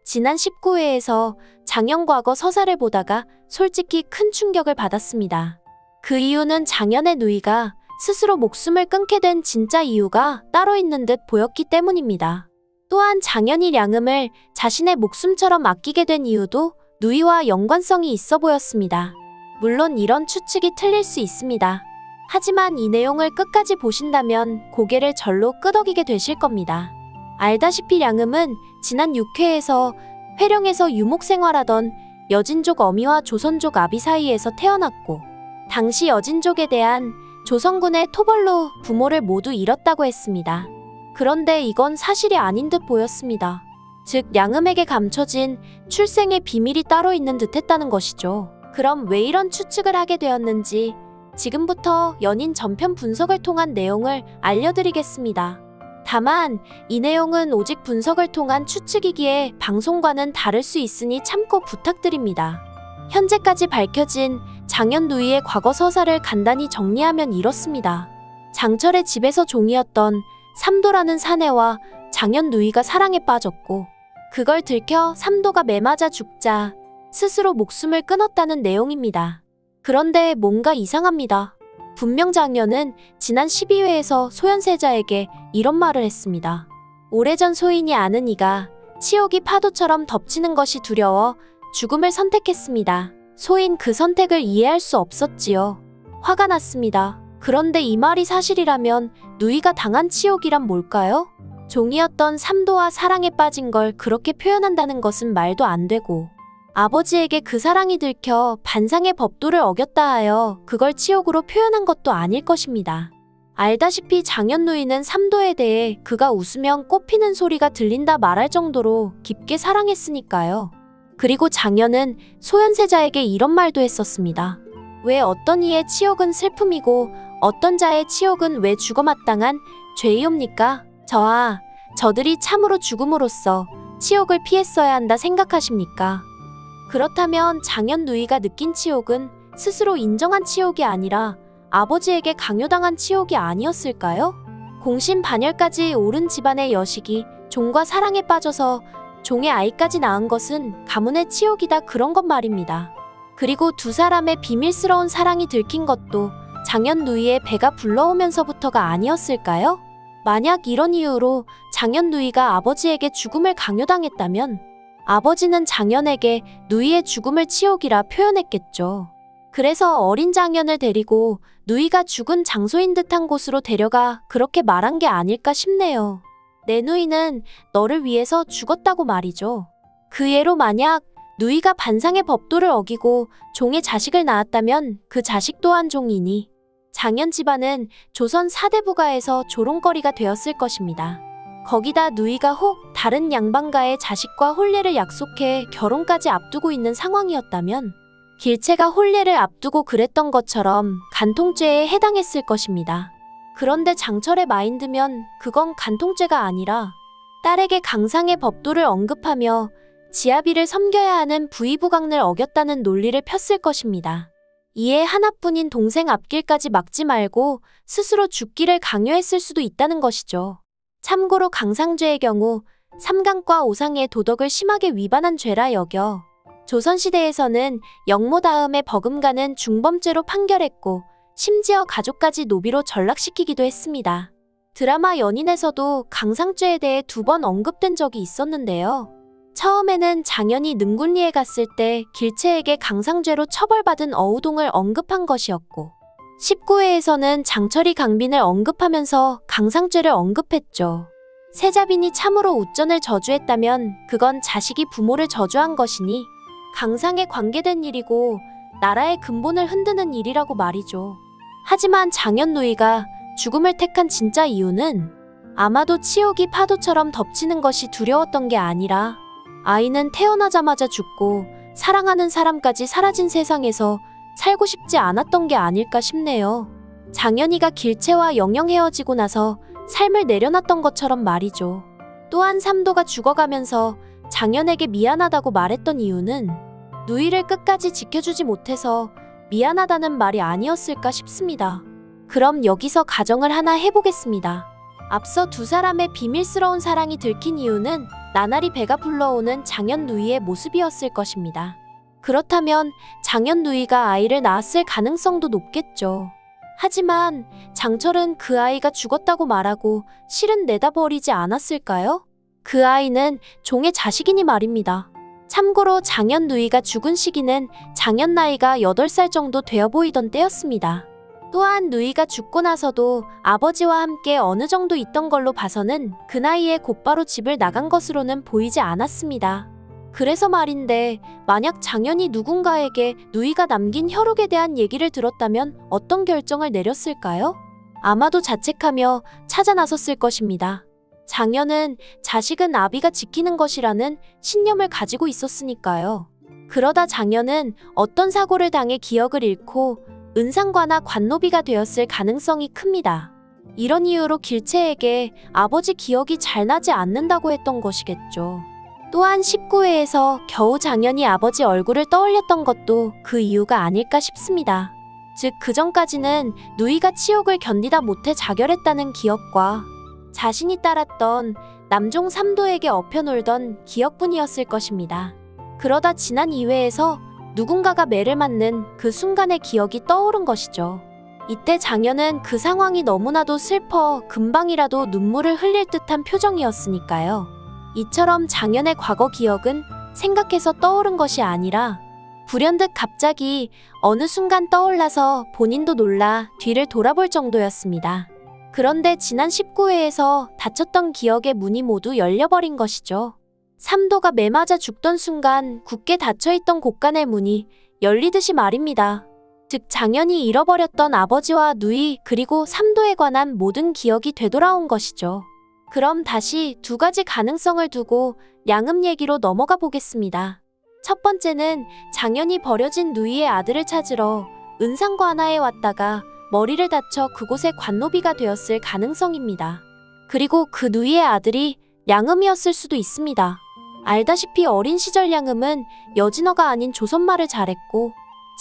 지난 19회에서 장현 과거 서사를 보다가 솔직히 큰 충격을 받았습니다. 그 이유는 장현의 누이가 스스로 목숨을 끊게 된 진짜 이유가 따로 있는 듯 보였기 때문입니다. 또한 장현이 량음을 자신의 목숨처럼 아끼게 된 이유도 누이와 연관성이 있어 보였습니다. 물론 이런 추측이 틀릴 수 있습니다. 하지만 이 내용을 끝까지 보신다면 고개를 절로 끄덕이게 되실 겁니다. 알다시피 량음은 지난 6회에서 회령에서 유목 생활하던 여진족 어미와 조선족 아비 사이에서 태어났고, 당시 여진족에 대한 조선군의 토벌로 부모를 모두 잃었다고 했습니다. 그런데 이건 사실이 아닌 듯 보였습니다. 즉 량음에게 감춰진 출생의 비밀이 따로 있는 듯 했다는 것이죠. 그럼 왜 이런 추측을 하게 되었는지 지금부터 연인 전편 분석을 통한 내용을 알려드리겠습니다. 다만 이 내용은 오직 분석을 통한 추측이기에 방송과는 다를 수 있으니 참고 부탁드립니다. 현재까지 밝혀진 장현 누이의 과거 서사를 간단히 정리하면 이렇습니다. 장철의 집에서 종이었던 삼도라는 사내와 장현 누이가 사랑에 빠졌고, 그걸 들켜 삼도가 매맞아 죽자 스스로 목숨을 끊었다는 내용입니다. 그런데 뭔가 이상합니다. 분명 장현은 지난 12회에서 소현세자에게 이런 말을 했습니다. 오래전 소인이 아는 이가 치욕이 파도처럼 덮치는 것이 두려워 죽음을 선택했습니다. 소인 그 선택을 이해할 수 없었지요. 화가 났습니다. 그런데 이 말이 사실이라면 누이가 당한 치욕이란 뭘까요? 종이었던 삼도와 사랑에 빠진 걸 그렇게 표현한다는 것은 말도 안 되고, 아버지에게 그 사랑이 들켜 반상의 법도를 어겼다 하여 그걸 치욕으로 표현한 것도 아닐 것입니다. 알다시피 장현 누이는 삼도에 대해 그가 웃으면 꽃피는 소리가 들린다 말할 정도로 깊게 사랑했으니까요. 그리고 장현은 소현세자에게 이런 말도 했었습니다. 왜 어떤 이의 치욕은 슬픔이고 어떤 자의 치욕은 왜 죽어마땅한 죄이옵니까? 저들이 참으로 죽음으로써 치욕을 피했어야 한다 생각하십니까? 그렇다면 장현 누이가 느낀 치욕은 스스로 인정한 치욕이 아니라 아버지에게 강요당한 치욕이 아니었을까요? 공신반열까지 오른 집안의 여식이 종과 사랑에 빠져서 종의 아이까지 낳은 것은 가문의 치욕이다, 그런 것 말입니다. 그리고 두 사람의 비밀스러운 사랑이 들킨 것도 장현 누이의 배가 불러오면서부터가 아니었을까요? 만약 이런 이유로 장현 누이가 아버지에게 죽음을 강요당했다면 아버지는 장현에게 누이의 죽음을 치욕이라 표현했겠죠. 그래서 어린 장현을 데리고 누이가 죽은 장소인 듯한 곳으로 데려가 그렇게 말한 게 아닐까 싶네요. 내 누이는 너를 위해서 죽었다고 말이죠. 그 예로 만약 누이가 반상의 법도를 어기고 종의 자식을 낳았다면 그 자식 또한 종이니 장현 집안은 조선 4대 부가에서 조롱거리가 되었을 것입니다. 거기다 누이가 혹 다른 양반가의 자식과 혼례를 약속해 결혼까지 앞두고 있는 상황이었다면 길채가 혼례를 앞두고 그랬던 것처럼 간통죄에 해당했을 것입니다. 그런데 장철의 마인드면 그건 간통죄가 아니라 딸에게 강상의 법도를 언급하며 지아비를 섬겨야 하는 부의부강을 어겼다는 논리를 폈을 것입니다. 이에 하나뿐인 동생 앞길까지 막지 말고 스스로 죽기를 강요했을 수도 있다는 것이죠. 참고로 강상죄의 경우 삼강과 오상의 도덕을 심하게 위반한 죄라 여겨 조선시대에서는 영모 다음에 버금가는 중범죄로 판결했고, 심지어 가족까지 노비로 전락시키기도 했습니다. 드라마 연인에서도 강상죄에 대해 2번 언급된 적이 있었는데요. 처음에는 장현이 능군리에 갔을 때 길채에게 강상죄로 처벌받은 어우동을 언급한 것이었고, 19회에서는 장철이 강빈을 언급하면서 강상죄를 언급했죠. 세자빈이 참으로 우전을 저주했다면 그건 자식이 부모를 저주한 것이니 강상에 관계된 일이고 나라의 근본을 흔드는 일이라고 말이죠. 하지만 장현 누이가 죽음을 택한 진짜 이유는 아마도 치욕이 파도처럼 덮치는 것이 두려웠던 게 아니라 아이는 태어나자마자 죽고 사랑하는 사람까지 사라진 세상에서 살고 싶지 않았던 게 아닐까 싶네요. 장현이가 길채와 영영 헤어지고 나서 삶을 내려놨던 것처럼 말이죠. 또한 삼도가 죽어가면서 장현에게 미안하다고 말했던 이유는 누이를 끝까지 지켜주지 못해서 미안하다는 말이 아니었을까 싶습니다. 그럼 여기서 가정을 하나 해보겠습니다. 앞서 두 사람의 비밀스러운 사랑이 들킨 이유는 나날이 배가 불러오는 장현 누이의 모습이었을 것입니다. 그렇다면 장현 누이가 아이를 낳았을 가능성도 높겠죠. 하지만 장철은 그 아이가 죽었다고 말하고 실은 내다버리지 않았을까요? 그 아이는 종의 자식이니 말입니다. 참고로 장현 누이가 죽은 시기는 장현 나이가 8살 정도 되어 보이던 때였습니다. 또한 누이가 죽고 나서도 아버지와 함께 어느 정도 있던 걸로 봐서는 그 나이에 곧바로 집을 나간 것으로는 보이지 않았습니다. 그래서 말인데 만약 장현이 누군가에게 누이가 남긴 혈육에 대한 얘기를 들었다면 어떤 결정을 내렸을까요? 아마도 자책하며 찾아 나섰을 것입니다. 장현은 자식은 아비가 지키는 것이라는 신념을 가지고 있었으니까요. 그러다 장현은 어떤 사고를 당해 기억을 잃고 은상과나 관노비가 되었을 가능성이 큽니다. 이런 이유로 길채에게 아버지 기억이 잘 나지 않는다고 했던 것이겠죠. 또한 19회에서 겨우 장현이 아버지 얼굴을 떠올렸던 것도 그 이유가 아닐까 싶습니다. 즉 그전까지는 누이가 치욕을 견디다 못해 자결했다는 기억과 자신이 따랐던 남종 삼도에게 엎혀놀던 기억뿐이었을 것입니다. 그러다 지난 2회에서 누군가가 매를 맞는 그 순간의 기억이 떠오른 것이죠. 이때 장현은 그 상황이 너무나도 슬퍼 금방이라도 눈물을 흘릴 듯한 표정이었으니까요. 이처럼 장현의 과거 기억은 생각해서 떠오른 것이 아니라 불현듯 갑자기 어느 순간 떠올라서 본인도 놀라 뒤를 돌아볼 정도였습니다. 그런데 지난 19회에서 닫혔던 기억의 문이 모두 열려버린 것이죠. 삼도가 매 맞아 죽던 순간 굳게 닫혀있던 곳간의 문이 열리듯이 말입니다. 즉 장현이 잃어버렸던 아버지와 누이 그리고 삼도에 관한 모든 기억이 되돌아온 것이죠. 그럼 다시 두 가지 가능성을 두고 양음 얘기로 넘어가 보겠습니다. 첫 번째는 장현이 버려진 누이의 아들을 찾으러 은상관하에 왔다가 머리를 다쳐 그곳에 관노비가 되었을 가능성입니다. 그리고 그 누이의 아들이 양음이었을 수도 있습니다. 알다시피 어린 시절 양음은 여진어가 아닌 조선말을 잘했고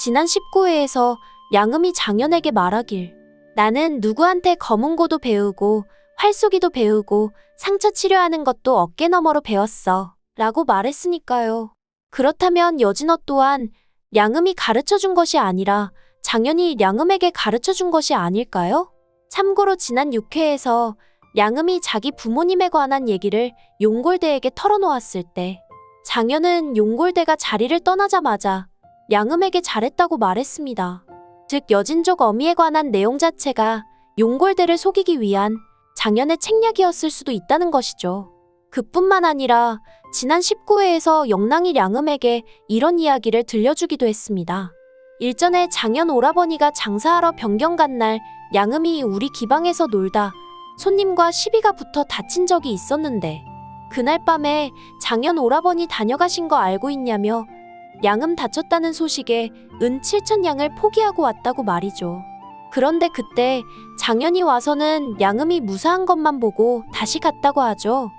지난 19회에서 양음이 장현에게 말하길 나는 누구한테 검은고도 배우고 활쏘기도 배우고 상처 치료하는 것도 어깨너머로 배웠어 라고 말했으니까요. 그렇다면 여진어 또한 양음이 가르쳐준 것이 아니라 장현이 양음에게 가르쳐준 것이 아닐까요? 참고로 지난 6회에서 양음이 자기 부모님에 관한 얘기를 용골대에게 털어놓았을 때 장현은 용골대가 자리를 떠나자마자 양음에게 잘했다고 말했습니다. 즉 여진족 어미에 관한 내용 자체가 용골대를 속이기 위한 장현의 책략이었을 수도 있다는 것이죠. 그뿐만 아니라 지난 19회에서 영랑이 양음에게 이런 이야기를 들려주기도 했습니다. 일전에 장현 오라버니가 장사하러 변경 간 날 양음이 우리 기방에서 놀다 손님과 시비가 붙어 다친 적이 있었는데 그날 밤에 장현 오라버니 다녀가신 거 알고 있냐며 양음 다쳤다는 소식에 은 7,000양을 포기하고 왔다고 말이죠. 그런데 그때 장현이 와서는 양음이 무사한 것만 보고 다시 갔다고 하죠.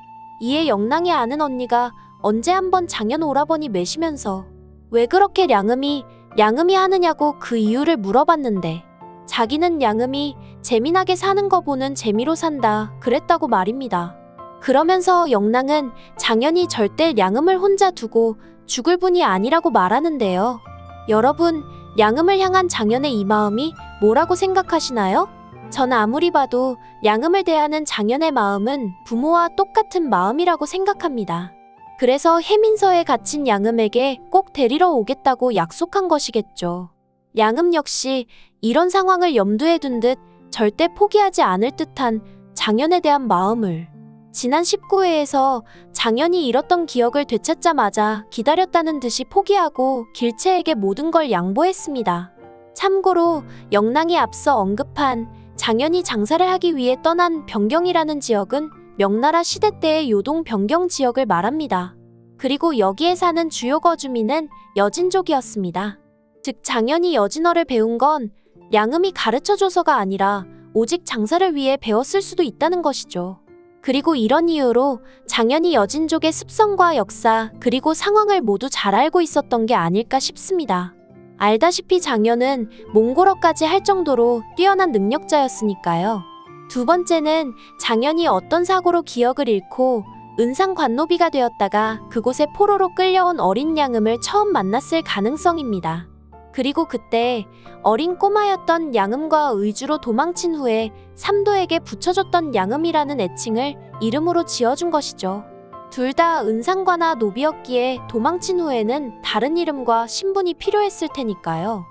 이에 영랑이 아는 언니가 언제 한번 장현 오라버니 매시면서 왜 그렇게 양음이 하느냐고 그 이유를 물어봤는데 자기는 양음이 재미나게 사는 거 보는 재미로 산다 그랬다고 말입니다. 그러면서 영랑은 장현이 절대 양음을 혼자 두고 죽을 분이 아니라고 말하는데요. 여러분, 양음을 향한 장현의 이 마음이 뭐라고 생각하시나요? 전 아무리 봐도 양음을 대하는 장현의 마음은 부모와 똑같은 마음이라고 생각합니다. 그래서 해민서에 갇힌 양음에게 꼭 데리러 오겠다고 약속한 것이겠죠. 양음 역시 이런 상황을 염두에 둔 듯 절대 포기하지 않을 듯한 장현에 대한 마음을 지난 19회에서 장현이 잃었던 기억을 되찾자마자 기다렸다는 듯이 포기하고 길채에게 모든 걸 양보했습니다. 참고로 영랑이 앞서 언급한 장현이 장사를 하기 위해 떠난 변경이라는 지역은 명나라 시대 때의 요동 변경 지역을 말합니다. 그리고 여기에 사는 주요 거주민은 여진족이었습니다. 즉 장현이 여진어를 배운 건 양음이 가르쳐줘서가 아니라 오직 장사를 위해 배웠을 수도 있다는 것이죠. 그리고 이런 이유로 장현이 여진족의 습성과 역사 그리고 상황을 모두 잘 알고 있었던 게 아닐까 싶습니다. 알다시피 장현은 몽골어까지 할 정도로 뛰어난 능력자였으니까요. 두 번째는 장현이 어떤 사고로 기억을 잃고 은상 관노비가 되었다가 그곳에 포로로 끌려온 어린 양음을 처음 만났을 가능성입니다. 그리고 그때 어린 꼬마였던 양음과 의주로 도망친 후에 삼도에게 붙여줬던 양음이라는 애칭을 이름으로 지어준 것이죠. 둘 다 은상과나 노비였기에 도망친 후에는 다른 이름과 신분이 필요했을 테니까요.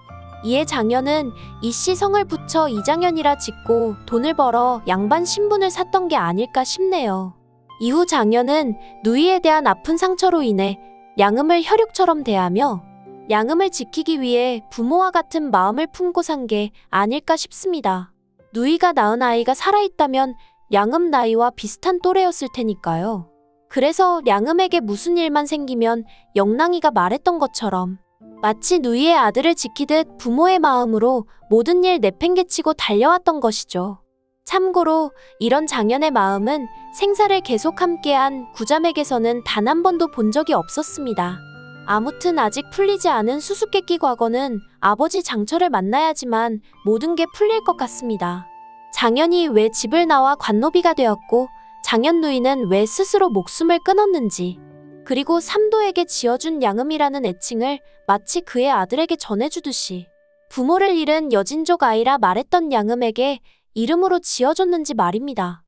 이에 장현은 이씨 성을 붙여 이장현이라 짓고 돈을 벌어 양반 신분을 샀던 게 아닐까 싶네요. 이후 장현은 누이에 대한 아픈 상처로 인해 양음을 혈육처럼 대하며 양음을 지키기 위해 부모와 같은 마음을 품고 산 게 아닐까 싶습니다. 누이가 낳은 아이가 살아있다면 양음 나이와 비슷한 또래였을 테니까요. 그래서 양음에게 무슨 일만 생기면 영랑이가 말했던 것처럼 마치 누이의 아들을 지키듯 부모의 마음으로 모든 일 내팽개치고 달려왔던 것이죠. 참고로 이런 장현의 마음은 생사를 계속 함께한 구자맥에서는 단 한 번도 본 적이 없었습니다. 아무튼 아직 풀리지 않은 수수께끼 과거는 아버지 장철을 만나야지만 모든 게 풀릴 것 같습니다. 장현이 왜 집을 나와 관노비가 되었고 장현 누이는 왜 스스로 목숨을 끊었는지, 그리고 삼도에게 지어준 양음이라는 애칭을 마치 그의 아들에게 전해주듯이 부모를 잃은 여진족 아이라 말했던 양음에게 이름으로 지어줬는지 말입니다.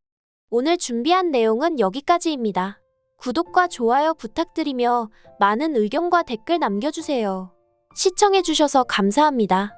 오늘 준비한 내용은 여기까지입니다. 구독과 좋아요 부탁드리며 많은 의견과 댓글 남겨주세요. 시청해주셔서 감사합니다.